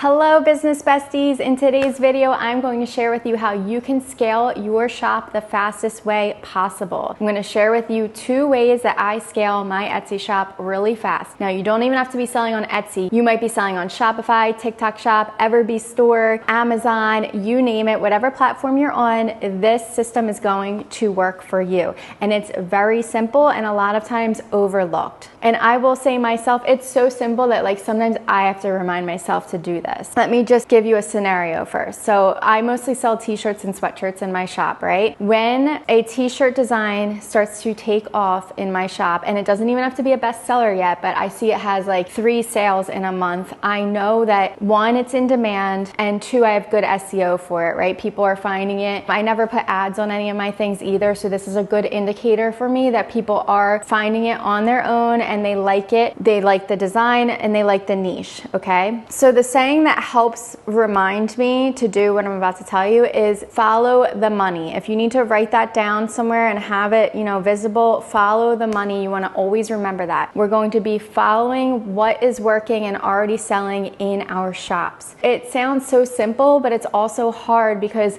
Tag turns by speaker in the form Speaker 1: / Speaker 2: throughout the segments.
Speaker 1: Hello business besties. In today's video, I'm going to share with you how you can scale your shop the fastest way possible. I'm going to share with you 2 ways that I scale my Etsy shop really fast. Now, you don't even have to be selling on Etsy. You might be selling on Shopify, TikTok Shop, EVERBEE Store, Amazon, you name it, whatever platform you're on, this system is going to work for you. And it's very simple and a lot of times overlooked. And I will say myself, it's so simple that like sometimes I have to remind myself to do this. Let me just give you a scenario first. So I mostly sell t-shirts and sweatshirts in my shop, right? When a t-shirt design starts to take off in my shop, and it doesn't even have to be a bestseller yet, but I see it has like 3 sales in a month, I know that 1, it's in demand, and 2, I have good SEO for it, right? People are finding it. I never put ads on any of my things either, so this is a good indicator for me that people are finding it on their own and they like it. They like the design and they like the niche, okay? So the saying that helps remind me to do what I'm about to tell you is follow the money. If you need to write that down somewhere and have it, visible, follow the money. You want to always remember that. We're going to be following what is working and already selling in our shops. It sounds so simple, but it's also hard because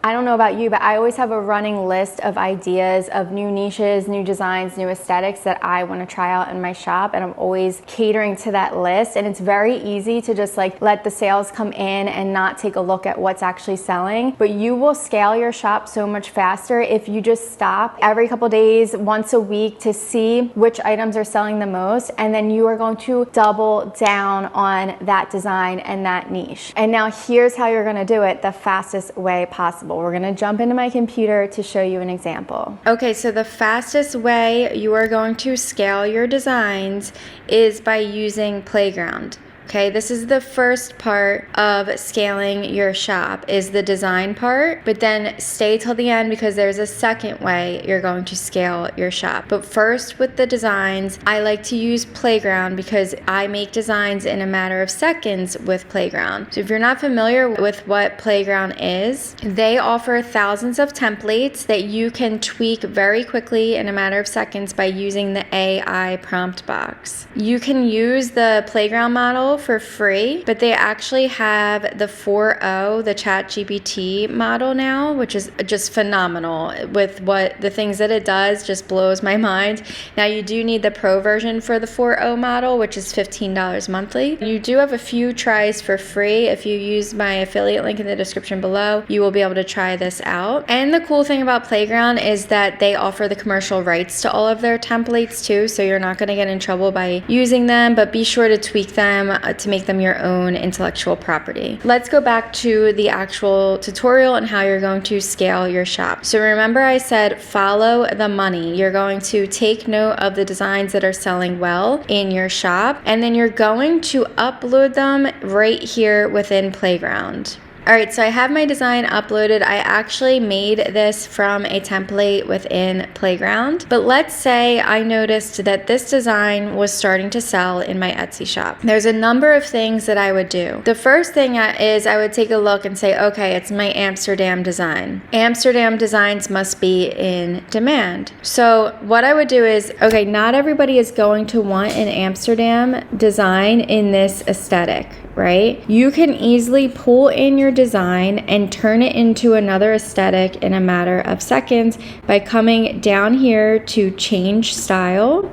Speaker 1: I don't know about you, but I always have a running list of ideas of new niches, new designs, new aesthetics that I want to try out in my shop, and I'm always catering to that list. And it's very easy to just like let the sales come in and not take a look at what's actually selling. But you will scale your shop so much faster if you just stop every couple days, once a week, to see which items are selling the most, and then you are going to double down on that design and that niche. And now here's how you're going to do it the fastest way possible. We're going to jump into my computer to show you an example. Okay, so the fastest way you are going to scale your designs is by using Playground. Okay, this is the first part of scaling your shop, is the design part, but then stay till the end because there's a second way you're going to scale your shop. But first with the designs, I like to use Playground because I make designs in a matter of seconds with Playground. So if you're not familiar with what Playground is, they offer thousands of templates that you can tweak very quickly in a matter of seconds by using the AI prompt box. You can use the Playground model for free, but they actually have the 4.0, the ChatGPT model now, which is just phenomenal with what the things that it does, just blows my mind. Now you do need the pro version for the 4.0 model, which is $15 monthly. You do have a few tries for free. If you use my affiliate link in the description below, you will be able to try this out. And the cool thing about Playground is that they offer the commercial rights to all of their templates too, so you're not going to get in trouble by using them, but be sure to tweak them to make them your own intellectual property. Let's go back to the actual tutorial and how you're going to scale your shop. So remember I said follow the money. You're going to take note of the designs that are selling well in your shop, and then you're going to upload them right here within Playground. Alright, so I have my design uploaded. I actually made this from a template within Playground. But let's say I noticed that this design was starting to sell in my Etsy shop. There's a number of things that I would do. The first thing is I would take a look and say, okay, it's my Amsterdam design. Amsterdam designs must be in demand. So what I would do is, okay, not everybody is going to want an Amsterdam design in this aesthetic, right? You can easily pull in your design and turn it into another aesthetic in a matter of seconds by coming down here to change style.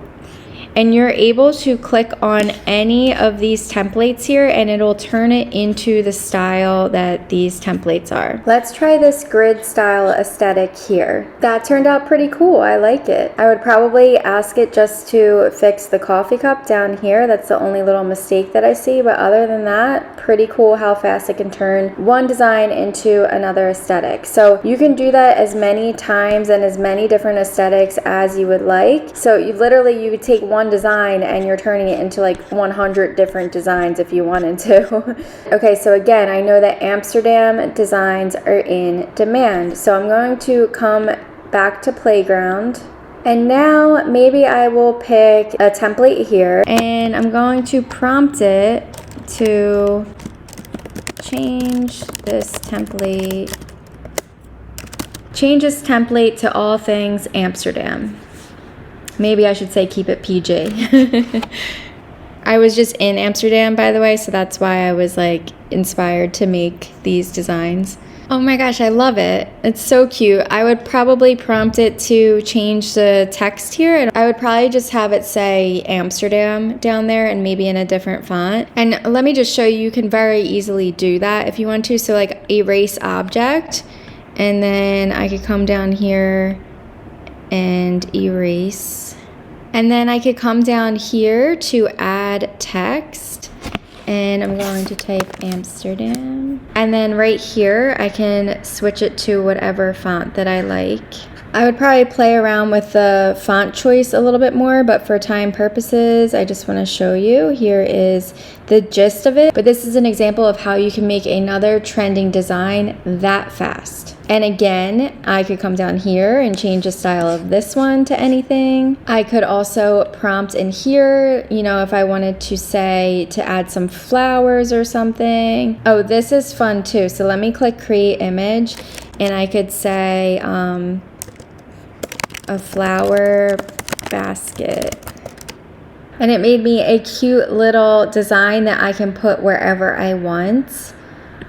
Speaker 1: And you're able to click on any of these templates here and it'll turn it into the style that these templates are. Let's try this grid style aesthetic here. That turned out pretty cool. I like it. I would probably ask it just to fix the coffee cup down here. That's the only little mistake that I see, but other than that, pretty cool how fast it can turn one design into another aesthetic. So you can do that as many times and as many different aesthetics as you would like. So you could take one design and you're turning it into like 100 different designs if you wanted to. Okay, so again, I know that Amsterdam designs are in demand. So I'm going to come back to Playground. And now maybe I will pick a template here and I'm going to prompt it to change this template to all things Amsterdam. Maybe I should say keep it PG. I was just in Amsterdam, by the way, so that's why I was like inspired to make these designs. Oh my gosh, I love it. It's so cute. I would probably prompt it to change the text here, and I would probably just have it say Amsterdam down there and maybe in a different font. And let me just show you, you can very easily do that if you want to. So like erase object, and then I could come down here and erase. And then I could come down here to add text, and I'm going to type Amsterdam. And then right here, I can switch it to whatever font that I like. I would probably play around with the font choice a little bit more, but for time purposes, I just want to show you. Here is the gist of it, but this is an example of how you can make another trending design that fast. And again, I could come down here and change the style of this one to anything. I could also prompt in here, you know, if I wanted to say to add some flowers or something. Oh, this is fun too. So let me click create image, and I could say a flower basket. And it made me a cute little design that I can put wherever I want.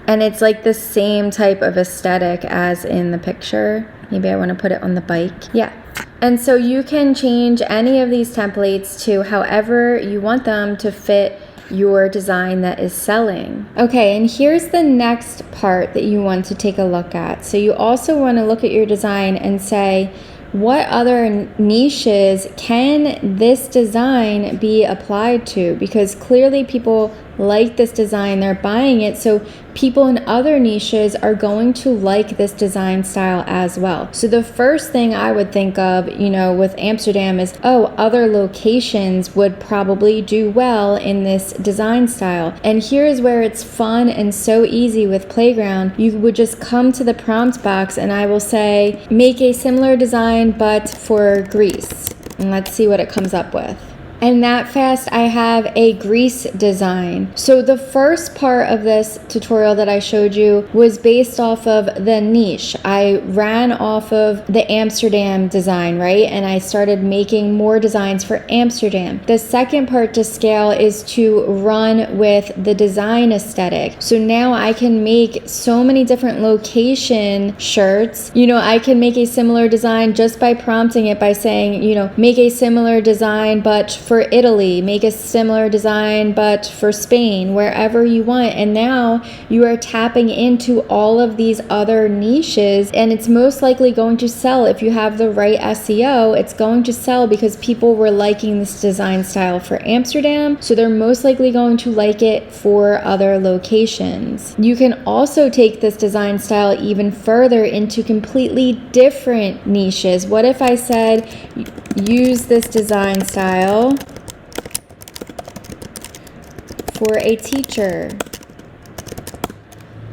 Speaker 1: And it's like the same type of aesthetic as in the picture. Maybe I want to put it on the bike. Yeah. And so you can change any of these templates to however you want them to fit your design that is selling. Okay, and here's the next part that you want to take a look at. So you also want to look at your design and say, what other niches can this design be applied to? Because clearly people like this design, they're buying it, so people in other niches are going to like this design style as well. So the first thing I would think of, you know, with Amsterdam is, oh, other locations would probably do well in this design style. And here's where it's fun and so easy with Playground. You would just come to the prompt box and I will say, make a similar design but for Greece. And let's see what it comes up with. And that fast, I have a Greece design. So the first part of this tutorial that I showed you was based off of the niche. I ran off of the Amsterdam design, right? And I started making more designs for Amsterdam. The second part to scale is to run with the design aesthetic. So now I can make so many different location shirts. You know, I can make a similar design just by prompting it by saying, you know, make a similar design, but for Italy, make a similar design but for Spain, wherever you want. And now you are tapping into all of these other niches, and it's most likely going to sell. If you have the right SEO, it's going to sell because people were liking this design style for Amsterdam, so they're most likely going to like it for other locations. You can also take this design style even further into completely different niches. What if I said use this design style for a teacher?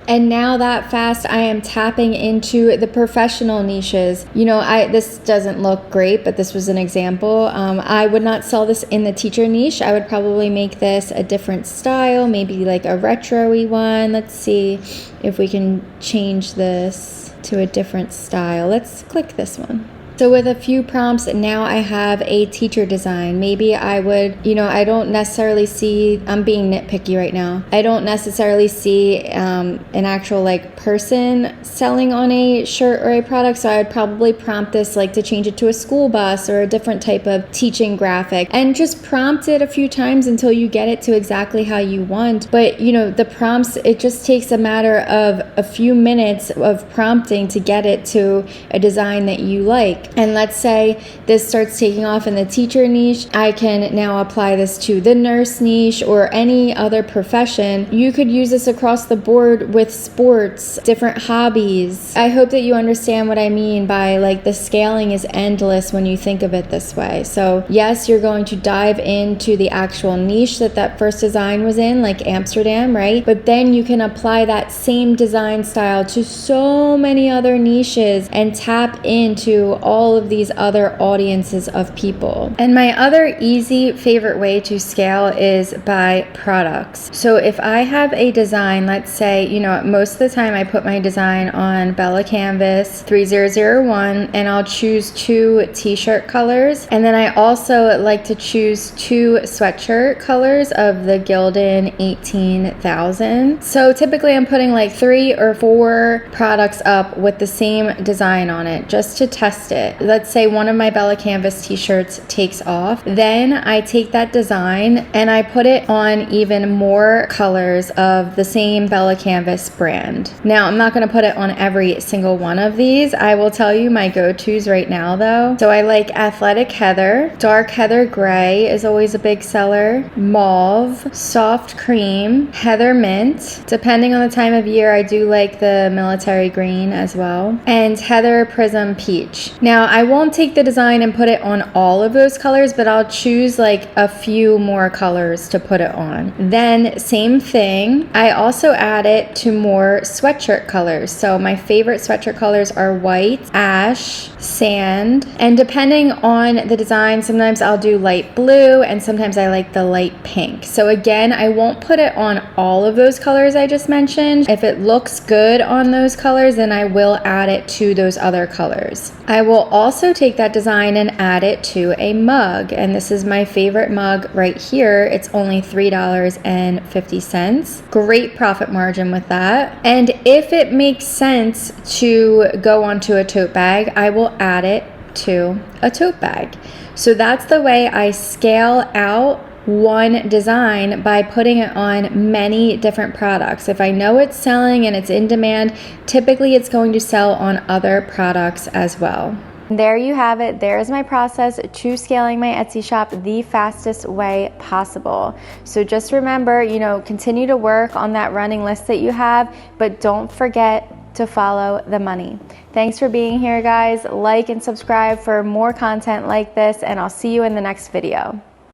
Speaker 1: And now that fast, I am tapping into the professional niches. You know, this doesn't look great, but this was an example. I would not sell this in the teacher niche. I would probably make this a different style, maybe like a retro-y one. Let's see if we can change this to a different style. Let's click this one. So with a few prompts, now I have a teacher design. Maybe I would, you know, I don't necessarily see, I'm being nitpicky right now. I don't necessarily see an actual like person selling on a shirt or a product. So I would probably prompt this like to change it to a school bus or a different type of teaching graphic, and just prompt it a few times until you get it to exactly how you want. But you know, the prompts, it just takes a matter of a few minutes of prompting to get it to a design that you like. And let's say this starts taking off in the teacher niche. I can now apply this to the nurse niche or any other profession. You could use this across the board with sports, different hobbies. I hope that you understand what I mean by like the scaling is endless when you think of it this way. So yes, you're going to dive into the actual niche that first design was in, like Amsterdam, right? But then you can apply that same design style to so many other niches and tap into all all of these other audiences of people. And my other easy favorite way to scale is by products. So if I have a design, let's say, you know, most of the time I put my design on Bella Canvas 3001, and I'll choose 2 t-shirt colors. And then I also like to choose 2 sweatshirt colors of the Gildan 18,000. So typically I'm putting like 3 or 4 products up with the same design on it just to test it. Let's say one of my Bella Canvas t-shirts takes off. Then I take that design and I put it on even more colors of the same Bella Canvas brand. Now, I'm not going to put it on every single one of these. I will tell you my go-tos right now though. So I like Athletic Heather, Dark Heather Gray is always a big seller, Mauve, Soft Cream, Heather Mint. Depending on the time of year, I do like the Military Green as well, and Heather Prism Peach. Now, I won't take the design and put it on all of those colors, but I'll choose like a few more colors to put it on. Then same thing, I also add it to more sweatshirt colors. So my favorite sweatshirt colors are white, ash, sand, and depending on the design, sometimes I'll do light blue and sometimes I like the light pink. So again, I won't put it on all of those colors I just mentioned. If it looks good on those colors, then I will add it to those other colors. I will also take that design and add it to a mug, and this is my favorite mug right here. It's only $3.50. Great profit margin with that. And if it makes sense to go onto a tote bag, I will add it to a tote bag. So that's the way I scale out one design, by putting it on many different products. If I know it's selling and it's in demand, typically it's going to sell on other products as well. There you have it. There's my process to scaling my Etsy shop the fastest way possible. So just remember, you know, continue to work on that running list that you have, but don't forget to follow the money. Thanks for being here, guys. Like and subscribe for more content like this, and I'll see you in the next video.